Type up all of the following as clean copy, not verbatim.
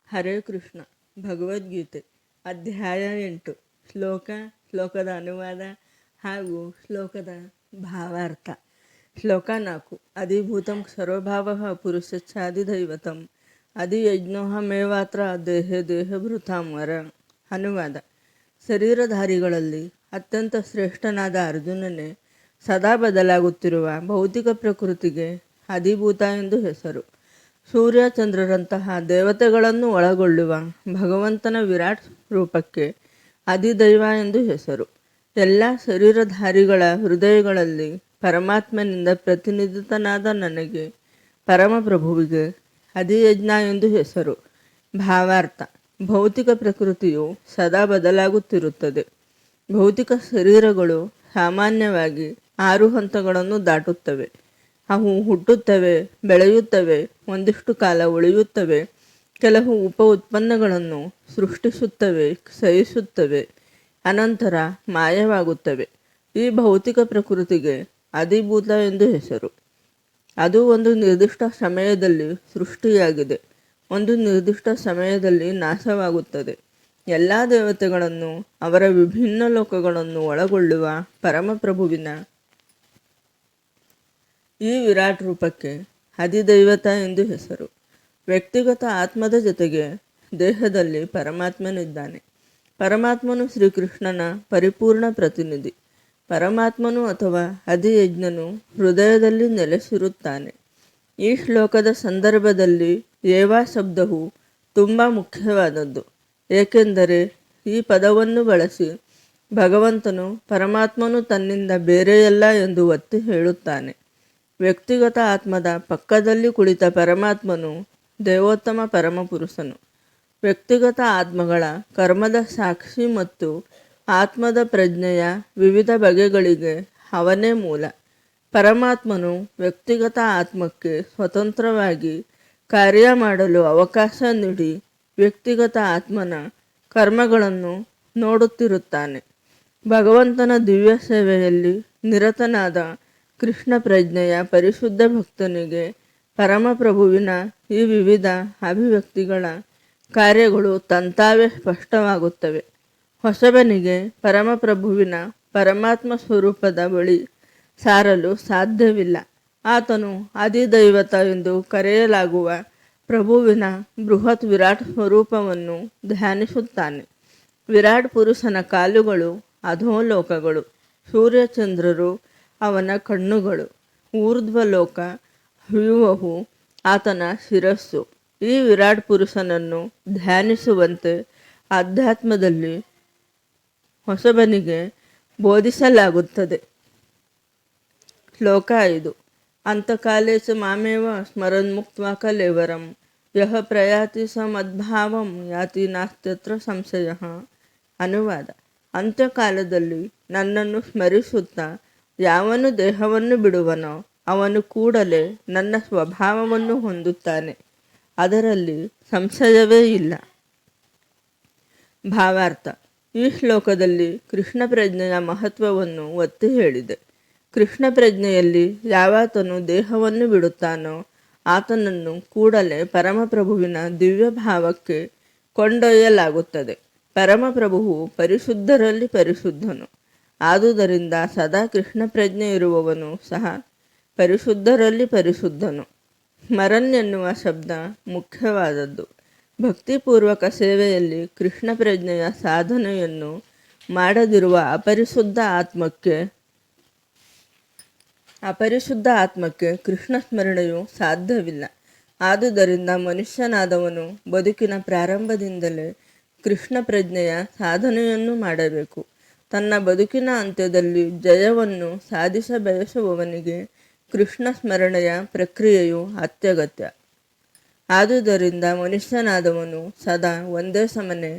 ಹರೇ ಕೃಷ್ಣ. ಭಗವದ್ಗೀತೆ ಅಧ್ಯಾಯ 8. ಶ್ಲೋಕದ ಅನುವಾದ ಹಾಗೂ ಶ್ಲೋಕದ ಭಾವಾರ್ಥ. ಶ್ಲೋಕ 4. ಅಧಿಭೂತಂ ಸರ್ವಭಾವಃ ಪುರುಷಚ್ಛಾದಿದೈವತಂ ಅಧಿಯಜ್ಞೋಹಮೇವಾತ್ರ ದೇಹೇ ದೇಹಭೃತಾಂ ವರ. ಅನುವಾದ. ಶರೀರಧಾರಿಗಳಲ್ಲಿ ಅತ್ಯಂತ ಶ್ರೇಷ್ಠನಾದ ಅರ್ಜುನನೇ ಸದಾ ಬದಲಾಗುತ್ತಿರುವ ಭೌತಿಕ ಪ್ರಕೃತಿಗೆ ಅಧಿಭೂತ ಎಂದು ಹೆಸರು. ಸೂರ್ಯ ಚಂದ್ರರಂತಹ ದೇವತೆಗಳನ್ನು ಒಳಗೊಳ್ಳುವ ಭಗವಂತನ ವಿರಾಟ್ ರೂಪಕ್ಕೆ ಅಧಿದೈವ ಎಂದು ಹೆಸರು. ಎಲ್ಲ ಶರೀರಧಾರಿಗಳ ಹೃದಯಗಳಲ್ಲಿ ಪರಮಾತ್ಮನಿಂದ ಪ್ರತಿನಿಧಿತನಾದ ನನಗೆ ಪರಮಪ್ರಭುವಿಗೆ ಅಧಿಯಜ್ಞ ಎಂದು ಹೆಸರು. ಭಾವಾರ್ಥ. ಭೌತಿಕ ಪ್ರಕೃತಿಯು ಸದಾ ಬದಲಾಗುತ್ತಿರುತ್ತದೆ. ಭೌತಿಕ ಶರೀರಗಳು ಸಾಮಾನ್ಯವಾಗಿ 6 ಹಂತಗಳನ್ನು ದಾಟುತ್ತವೆ. ಅವು ಹುಟ್ಟುತ್ತವೆ, ಬೆಳೆಯುತ್ತವೆ, ಒಂದಿಷ್ಟು ಕಾಲ ಉಳಿಯುತ್ತವೆ, ಕೆಲವು ಉಪ ಉತ್ಪನ್ನಗಳನ್ನು ಸೃಷ್ಟಿಸುತ್ತವೆ, ಕ್ಷಯಿಸುತ್ತವೆ, ಅನಂತರ ಮಾಯವಾಗುತ್ತವೆ. ಈ ಭೌತಿಕ ಪ್ರಕೃತಿಗೆ ಅಧಿಭೂತ ಎಂದು ಹೆಸರು. ಅದು ಒಂದು ನಿರ್ದಿಷ್ಟ ಸಮಯದಲ್ಲಿ ಸೃಷ್ಟಿಯಾಗಿದೆ, ಒಂದು ನಿರ್ದಿಷ್ಟ ಸಮಯದಲ್ಲಿ ನಾಶವಾಗುತ್ತದೆ. ಎಲ್ಲ ದೇವತೆಗಳನ್ನು ಅವರ ವಿಭಿನ್ನ ಲೋಕಗಳನ್ನು ಒಳಗೊಳ್ಳುವ ಪರಮಪ್ರಭುವಿನ ಈ ವಿರಾಟ್ ರೂಪಕ್ಕೆ ಅಧಿದೈವತ ಎಂದು ಹೆಸರು. ವ್ಯಕ್ತಿಗತ ಆತ್ಮದ ಜೊತೆಗೆ ದೇಹದಲ್ಲಿ ಪರಮಾತ್ಮನಿದ್ದಾನೆ. ಪರಮಾತ್ಮನು ಶ್ರೀಕೃಷ್ಣನ ಪರಿಪೂರ್ಣ ಪ್ರತಿನಿಧಿ. ಪರಮಾತ್ಮನು ಅಥವಾ ಅಧಿಯಜ್ಞನು ಹೃದಯದಲ್ಲಿ ನೆಲೆಸಿರುತ್ತಾನೆ. ಈ ಶ್ಲೋಕದ ಸಂದರ್ಭದಲ್ಲಿ ಏವಾ ಶಬ್ದವು ತುಂಬ ಮುಖ್ಯವಾದದ್ದು, ಏಕೆಂದರೆ ಈ ಪದವನ್ನು ಬಳಸಿ ಭಗವಂತನು ಪರಮಾತ್ಮನು ತನ್ನಿಂದ ಬೇರೆಯಲ್ಲ ಎಂದು ಒತ್ತಿ ಹೇಳುತ್ತಾನೆ. ವ್ಯಕ್ತಿಗತ ಆತ್ಮದ ಪಕ್ಕದಲ್ಲಿ ಕುಳಿತ ಪರಮಾತ್ಮನು ದೇವೋತ್ತಮ ಪರಮಪುರುಷನು. ವ್ಯಕ್ತಿಗತ ಆತ್ಮಗಳ ಕರ್ಮದ ಸಾಕ್ಷಿ ಮತ್ತು ಆತ್ಮದ ಪ್ರಜ್ಞೆಯ ವಿವಿಧ ಬಗೆಗಳಿಗೆ ಅವನೇ ಮೂಲ. ಪರಮಾತ್ಮನು ವ್ಯಕ್ತಿಗತ ಆತ್ಮಕ್ಕೆ ಸ್ವತಂತ್ರವಾಗಿ ಕಾರ್ಯ ಮಾಡಲು ಅವಕಾಶ ನೀಡಿ ವ್ಯಕ್ತಿಗತ ಆತ್ಮನ ಕರ್ಮಗಳನ್ನು ನೋಡುತ್ತಿರುತ್ತಾನೆ. ಭಗವಂತನ ದಿವ್ಯ ಸೇವೆಯಲ್ಲಿ ನಿರತನಾದ ಕೃಷ್ಣ ಪ್ರಜ್ಞೆಯ ಪರಿಶುದ್ಧ ಭಕ್ತನಿಗೆ ಪರಮಪ್ರಭುವಿನ ಈ ವಿವಿಧ ಅಭಿವ್ಯಕ್ತಿಗಳ ಕಾರ್ಯಗಳು ತಂತಾವೇ ಸ್ಪಷ್ಟವಾಗುತ್ತವೆ. ಹೊಸಬನಿಗೆ ಪರಮಪ್ರಭುವಿನ ಪರಮಾತ್ಮ ಸ್ವರೂಪದ ಬಳಿ ಸಾರಲು ಸಾಧ್ಯವಿಲ್ಲ. ಆತನು ಅಧಿದೈವತ ಎಂದು ಕರೆಯಲಾಗುವ ಪ್ರಭುವಿನ ಬೃಹತ್ ವಿರಾಟ್ ಸ್ವರೂಪವನ್ನು ಧ್ಯಾನಿಸುತ್ತಾನೆ. ವಿರಾಟ್ ಪುರುಷನ ಕಾಲುಗಳು ಅಧೋಲೋಕಗಳು, ಸೂರ್ಯಚಂದ್ರರು ಅವನ ಕಣ್ಣುಗಳು, ಊರ್ಧ್ವಲೋಕ ವ್ಯೂಹವು ಆತನ ಶಿರಸ್ಸು. ಈ ವಿರಾಟ್ ಪುರುಷನನ್ನು ಧ್ಯಾನಿಸುವಂತೆ ಅಧ್ಯಾತ್ಮದಲ್ಲಿ ಹೊಸಬನಿಗೆ ಬೋಧಿಸಲಾಗುತ್ತದೆ. ಶ್ಲೋಕ 5. ಅಂತಕಾಲೇ ಚ ಮಾಮೇವ ಸ್ಮರನ್ಮುಕ್ತ್ವಾ ಕಲೇವರಂ ಯಃ ಪ್ರಯಾತಿ ಸ ಮದ್ಭಾವಂ ಯಾತಿ ನಾಸ್ತ್ಯತ್ರ ಸಂಶಯಃ. ಅನುವಾದ. ಅಂತ್ಯಕಾಲದಲ್ಲಿ ನನ್ನನ್ನು ಸ್ಮರಿಸುತ್ತಾ ಯಾವನು ದೇಹವನ್ನು ಬಿಡುವನೋ ಅವನು ಕೂಡಲೇ ನನ್ನ ಸ್ವಭಾವವನ್ನು ಹೊಂದುತ್ತಾನೆ, ಅದರಲ್ಲಿ ಸಂಶಯವೇ ಇಲ್ಲ. ಭಾವಾರ್ಥ. ಈ ಶ್ಲೋಕದಲ್ಲಿ ಕೃಷ್ಣ ಪ್ರಜ್ಞೆಯ ಮಹತ್ವವನ್ನು ಒತ್ತಿ ಹೇಳಿದೆ. ಕೃಷ್ಣ ಪ್ರಜ್ಞೆಯಲ್ಲಿ ಯಾವಾತನು ದೇಹವನ್ನು ಬಿಡುತ್ತಾನೋ ಆತನನ್ನು ಕೂಡಲೇ ಪರಮಪ್ರಭುವಿನ ದಿವ್ಯ ಭಾವಕ್ಕೆ ಕೊಂಡೊಯ್ಯಲಾಗುತ್ತದೆ. ಪರಮಪ್ರಭುವು ಪರಿಶುದ್ಧರಲ್ಲಿ ಪರಿಶುದ್ಧನು. ಆದುದರಿಂದ ಸದಾ ಕೃಷ್ಣ ಪ್ರಜ್ಞೆ ಇರುವವನು ಸಹ ಪರಿಶುದ್ಧರಲ್ಲಿ ಪರಿಶುದ್ಧನು. ಸ್ಮರನ್ ಎನ್ನುವ ಶಬ್ದ ಮುಖ್ಯವಾದದ್ದು. ಭಕ್ತಿಪೂರ್ವಕ ಸೇವೆಯಲ್ಲಿ ಕೃಷ್ಣ ಪ್ರಜ್ಞೆಯ ಸಾಧನೆಯನ್ನು ಮಾಡದಿರುವ ಅಪರಿಶುದ್ಧ ಆತ್ಮಕ್ಕೆ ಕೃಷ್ಣ ಸ್ಮರಣೆಯು ಸಾಧ್ಯವಿಲ್ಲ. ಆದುದರಿಂದ ಮನುಷ್ಯನಾದವನು ಬದುಕಿನ ಪ್ರಾರಂಭದಿಂದಲೇ ಕೃಷ್ಣ ಪ್ರಜ್ಞೆಯ ಸಾಧನೆಯನ್ನು ಮಾಡಬೇಕು. ತನ್ನ ಬದುಕಿನ ಅಂತ್ಯದಲ್ಲಿ ಜಯವನ್ನು ಸಾಧಿಸ ಬಯಸುವವನಿಗೆ ಕೃಷ್ಣ ಸ್ಮರಣೆಯ ಪ್ರಕ್ರಿಯೆಯು ಅತ್ಯಗತ್ಯ. ಆದುದರಿಂದ ಮನುಷ್ಯನಾದವನು ಸದಾ ಒಂದೇ ಸಮನೆ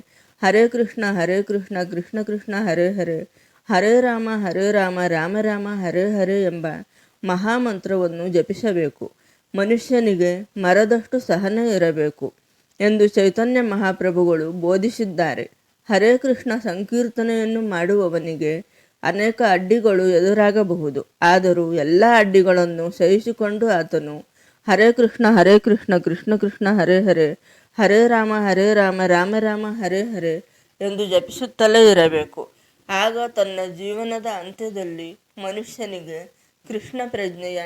ಹರೇ ಕೃಷ್ಣ ಕೃಷ್ಣ ಕೃಷ್ಣ ಹರೇ ಹರೇ, ಹರೇ ರಾಮ ರಾಮ ರಾಮ ಹರೇ ಹರೇ ಎಂಬ ಮಹಾಮಂತ್ರವನ್ನು ಜಪಿಸಬೇಕು. ಮನುಷ್ಯನಿಗೆ ಮರದಷ್ಟು ಸಹನೆ ಇರಬೇಕು ಎಂದು ಚೈತನ್ಯ ಮಹಾಪ್ರಭುಗಳು ಬೋಧಿಸಿದ್ದಾರೆ. ಹರೇ ಕೃಷ್ಣ ಸಂಕೀರ್ತನೆಯನ್ನು ಮಾಡುವವನಿಗೆ ಅನೇಕ ಅಡ್ಡಿಗಳು ಎದುರಾಗಬಹುದು. ಆದರೂ ಎಲ್ಲ ಅಡ್ಡಿಗಳನ್ನು ಸಹಿಸಿಕೊಂಡು ಆತನು ಹರೇ ಕೃಷ್ಣ ಕೃಷ್ಣ ಕೃಷ್ಣ ಹರೇ ಹರೇ, ಹರೇ ರಾಮ ರಾಮ ರಾಮ ಹರೇ ಹರೇ ಎಂದು ಜಪಿಸುತ್ತಲೇ ಇರಬೇಕು. ಆಗ ತನ್ನ ಜೀವನದ ಅಂತ್ಯದಲ್ಲಿ ಮನುಷ್ಯನಿಗೆ ಕೃಷ್ಣ ಪ್ರಜ್ಞೆಯ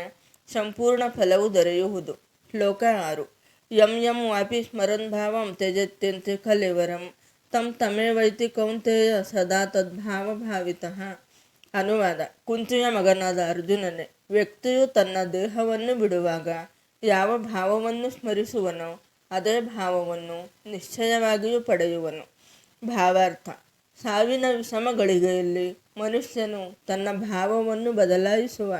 ಸಂಪೂರ್ಣ ಫಲವು ದೊರೆಯುವುದು. ಶ್ಲೋಕ 6. ಯಂ ಯಂ ವಾಪಿ ಸ್ಮರನ್ ಭಾವಂ ತ್ಯಜತ್ಯಂತೆ ಕಲೇವರಂ ತಂ ತಮೇವೈತಿ ಕೌಂತೆಯ ಸದಾ ತದ್ಭಾವ ಭಾವಿತಃ. ಅನುವಾದ: ಕುಂತಿಯ ಮಗನಾದ ಅರ್ಜುನನೇ, ವ್ಯಕ್ತಿಯು ತನ್ನ ದೇಹವನ್ನು ಬಿಡುವಾಗ ಯಾವ ಭಾವವನ್ನು ಸ್ಮರಿಸುವನೋ ಅದೇ ಭಾವವನ್ನು ನಿಶ್ಚಯವಾಗಿಯೂ ಪಡೆಯುವನು. ಭಾವಾರ್ಥ: ಸಾವಿನ ವಿಷಮ ಗಳಿಗೆಯಲ್ಲಿ ಮನುಷ್ಯನು ತನ್ನ ಭಾವವನ್ನು ಬದಲಾಯಿಸುವ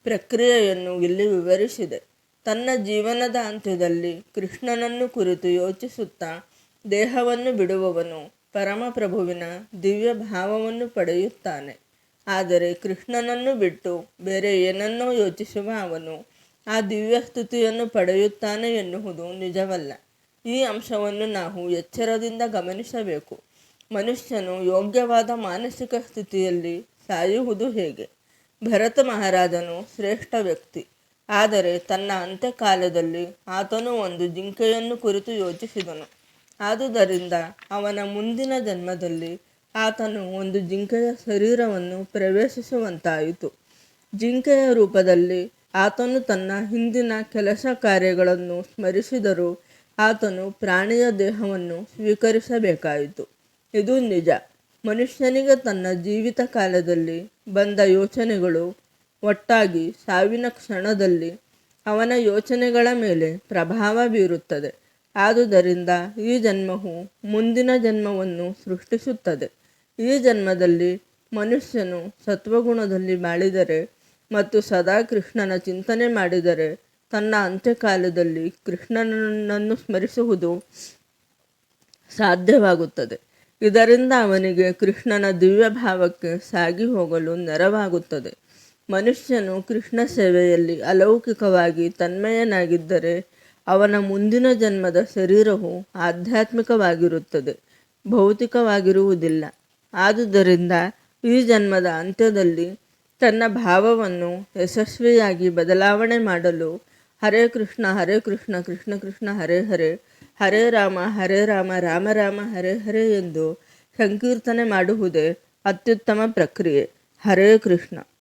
ಪ್ರಕ್ರಿಯೆಯನ್ನು ಇಲ್ಲಿ ವಿವರಿಸಿದೆ. ತನ್ನ ಜೀವನದ ಅಂತ್ಯದಲ್ಲಿ ಕೃಷ್ಣನನ್ನು ಕುರಿತು ಯೋಚಿಸುತ್ತಾ ದೇಹವನ್ನು ಬಿಡುವವನು ಪರಮಪ್ರಭುವಿನ ದಿವ್ಯ ಭಾವವನ್ನು ಪಡೆಯುತ್ತಾನೆ. ಆದರೆ ಕೃಷ್ಣನನ್ನು ಬಿಟ್ಟು ಬೇರೆ ಏನನ್ನೋ ಯೋಚಿಸುವ ಅವನು ಆ ದಿವ್ಯ ಸ್ತುತಿಯನ್ನು ಪಡೆಯುತ್ತಾನೆ ಎನ್ನುವುದು ನಿಜವಲ್ಲ. ಈ ಅಂಶವನ್ನು ನಾವು ಎಚ್ಚರದಿಂದ ಗಮನಿಸಬೇಕು. ಮನುಷ್ಯನು ಯೋಗ್ಯವಾದ ಮಾನಸಿಕ ಸ್ಥಿತಿಯಲ್ಲಿ ಸಾಯುವುದು ಹೇಗೆ? ಭರತ ಮಹಾರಾಜನು ಶ್ರೇಷ್ಠ ವ್ಯಕ್ತಿ. ಆದರೆ ತನ್ನ ಅಂತ್ಯಕಾಲದಲ್ಲಿ ಆತನು ಒಂದು ಜಿಂಕೆಯನ್ನು ಕುರಿತು ಯೋಚಿಸಿದನು. ಆದುದರಿಂದ ಅವನ ಮುಂದಿನ ಜನ್ಮದಲ್ಲಿ ಆತನು ಒಂದು ಜಿಂಕೆಯ ಶರೀರವನ್ನು ಪ್ರವೇಶಿಸುವಂತಾಯಿತು. ಜಿಂಕೆಯ ರೂಪದಲ್ಲಿ ಆತನು ತನ್ನ ಹಿಂದಿನ ಕೆಲಸ ಕಾರ್ಯಗಳನ್ನು ಸ್ಮರಿಸಿದರೂ ಆತನು ಪ್ರಾಣಿಯ ದೇಹವನ್ನು ಸ್ವೀಕರಿಸಬೇಕಾಯಿತು. ಇದು ನಿಜ. ಮನುಷ್ಯನಿಗೆ ತನ್ನ ಜೀವಿತ ಕಾಲದಲ್ಲಿ ಬಂದ ಯೋಚನೆಗಳು ಒಟ್ಟಾಗಿ ಸಾವಿನ ಕ್ಷಣದಲ್ಲಿ ಅವನ ಯೋಚನೆಗಳ ಮೇಲೆ ಪ್ರಭಾವ ಬೀರುತ್ತದೆ. ಆದುದರಿಂದ ಈ ಜನ್ಮವು ಮುಂದಿನ ಜನ್ಮವನ್ನು ಸೃಷ್ಟಿಸುತ್ತದೆ. ಈ ಜನ್ಮದಲ್ಲಿ ಮನುಷ್ಯನು ಸತ್ವಗುಣದಲ್ಲಿ ಬಾಳಿದರೆ ಮತ್ತು ಸದಾ ಕೃಷ್ಣನ ಚಿಂತನೆ ಮಾಡಿದರೆ ತನ್ನ ಅಂತ್ಯಕಾಲದಲ್ಲಿ ಕೃಷ್ಣನನ್ನು ಸ್ಮರಿಸುವುದು ಸಾಧ್ಯವಾಗುತ್ತದೆ. ಇದರಿಂದ ಅವನಿಗೆ ಕೃಷ್ಣನ ದಿವ್ಯ ಭಾವಕ್ಕೆ ಸಾಗಿ ಹೋಗಲು ನೆರವಾಗುತ್ತದೆ. ಮನುಷ್ಯನು ಕೃಷ್ಣ ಸೇವೆಯಲ್ಲಿ ಅಲೌಕಿಕವಾಗಿ ತನ್ಮಯನಾಗಿದ್ದರೆ ಅವನ ಮುಂದಿನ ಜನ್ಮದ ಶರೀರವು ಆಧ್ಯಾತ್ಮಿಕವಾಗಿರುತ್ತದೆ, ಭೌತಿಕವಾಗಿರುವುದಿಲ್ಲ. ಆದುದರಿಂದ ಈ ಜನ್ಮದ ಅಂತ್ಯದಲ್ಲಿ ತನ್ನ ಭಾವವನ್ನು ಯಶಸ್ವಿಯಾಗಿ ಬದಲಾವಣೆ ಮಾಡಲು ಹರೇ ಕೃಷ್ಣ ಕೃಷ್ಣ ಕೃಷ್ಣ ಹರೇ ಹರೇ, ಹರೇ ರಾಮ ರಾಮ ರಾಮ ಹರೇ ಹರೇ ಎಂದು ಸಂಕೀರ್ತನೆ ಮಾಡುವುದೇ ಅತ್ಯುತ್ತಮ ಪ್ರಕ್ರಿಯೆ. ಹರೇ ಕೃಷ್ಣ.